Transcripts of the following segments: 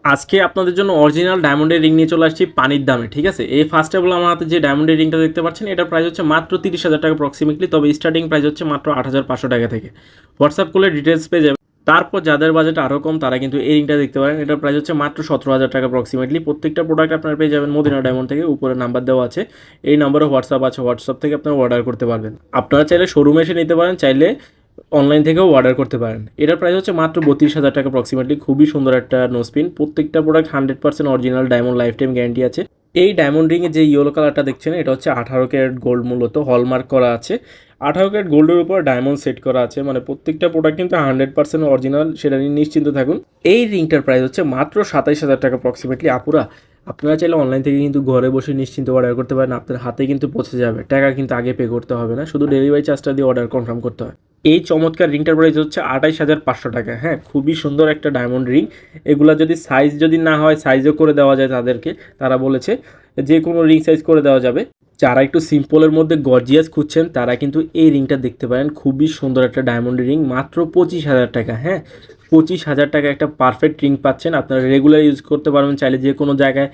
আজকে আপনাদের জন্য অরিজিনাল ডায়মন্ডের রিং নিয়ে চলে আসছি পানির দামে, ঠিক আছে। এই ফার্স্ট অফ অল আমার হাতে যে ডায়মন্ডের রিংটা দেখতে পাচ্ছেন, এটার প্রাইস হচ্ছে মাত্র 30,000 টাকা অ্যাপ্রক্সিমেটলি, তবে স্টার্টিং প্রাইস হচ্ছে মাত্র 8,500 টাকা থেকে। হোয়াটসঅ্যাপ করলে ডিটেলস পেয়ে যাবেন। তারপর যাদের বাজেট আরও কম তারা কিন্তু এই রিংটা দেখতে পারেন। এটার প্রাইস হচ্ছে মাত্র 17,000 টাকা অ্যাপ্রক্সিমেটলি। প্রত্যেকটা প্রোডাক্ট আপনারা পেয়ে যাবেন মদিনা ডায়মন্ড থেকে। উপরে নাম্বার দেওয়া আছে, এই নাম্বারে হোয়াটসঅ্যাপ আছে, হোয়াটসঅ্যাপ থেকে আপনারা অর্ডার করতে পারবেন। আপনারা চাইলে শোরুমে এসে নিতে পারেন, চাইলে অনলাইন থেকেও অর্ডার করতে পারেন। এটার প্রাইস হচ্ছে মাত্র 32,000 টাকা অ্যাপ্রক্সিমেটলি। খুবই সুন্দর একটা নোস্পিন। প্রত্যেকটা product 100% original diamond, life time guarantee আছে। এই ডায়মন্ড রিংয়ে যে ইয়েলো কালারটা দেখছেন, এটা হচ্ছে 18 ক্যারেট গোল্ড, মূলত হলমার্ক করা আছে। 18 ক্যারেট গোল্ডের উপর ডায়মন্ড সেট করা আছে, মানে প্রত্যেকটা প্রোডাক্ট কিন্তু 100% অরিজিনাল, সেটা নিয়ে নিশ্চিন্ত থাকুন। এই রিংটার প্রাইস হচ্ছে মাত্র 27,000 টাকা অ্যাপ্রক্সিমেটলি। আপুরা, আপনারা চাইলে অনলাইন থেকে কিন্তু ঘরে বসে নিশ্চিন্ত অর্ডার করতে পারেন, আপনার হাতে কিন্তু পৌঁছে যাবে। টাকা কিন্তু আগে পে করতে হবে না, শুধু ডেলিভারি চার্জটা দিয়ে অর্ডার কনফার্ম করতে হয়। এই চমৎকার রিংটার প্রাইস হচ্ছে 28,500 টাকা। হ্যাঁ, খুবই সুন্দর একটা ডায়মন্ড রিং। এগুলা যদি সাইজ যদি না হয়, সাইজও করে দেওয়া যায় তাদেরকে, তারা বলেছে যে কোনো রিং সাইজ করে দেওয়া যাবে। যারা একটু সিম্পলের মধ্যে গর্জিয়াস খুঁজছেন তারা কিন্তু এই রিংটা দেখতে পারেন। খুবই সুন্দর একটা ডায়মন্ড রিং, মাত্র 25,000 টাকা। হ্যাঁ, 25,000 টাকা একটা পারফেক্ট রিং পাচ্ছেন। আপনারা রেগুলার ইউজ করতে পারবেন, চাইলে যে কোনো জায়গায়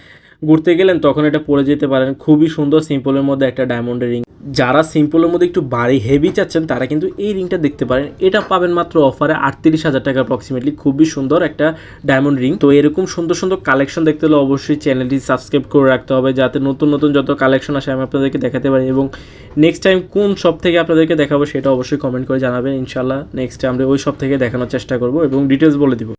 ঘুরতে গেলেন তখন এটা পরে যেতে পারেন। খুবই সুন্দর সিম্পলের মধ্যে একটা ডায়মন্ডের রিং। যারা সিম্পলের মধ্যে একটু ভারী হেভি চাচ্ছেন তারা কিন্তু এই রিংটা দেখতে পারেন। এটা পাবেন মাত্র অফারে 38,000 টাকা অ্যাপ্রক্সিমেটলি। খুবই সুন্দর একটা ডায়মন্ড রিং। তো এরকম সুন্দর সুন্দর কালেকশন দেখতে হলে অবশ্যই চ্যানেলটি সাবস্ক্রাইব করে রাখতে হবে, যাতে নতুন নতুন যত কালেকশন আসে আমি আপনাদেরকে দেখাতে পারি। এবং নেক্সট টাইম কোন শপ থেকে আপনাদেরকে দেখাবো সেটা অবশ্যই কমেন্ট করে জানাবেন। ইনশাল্লাহ নেক্সট টাইম আমরা ওই শপ থেকে দেখানোর চেষ্টা করবো এবং ডিটেলস বলে দিব।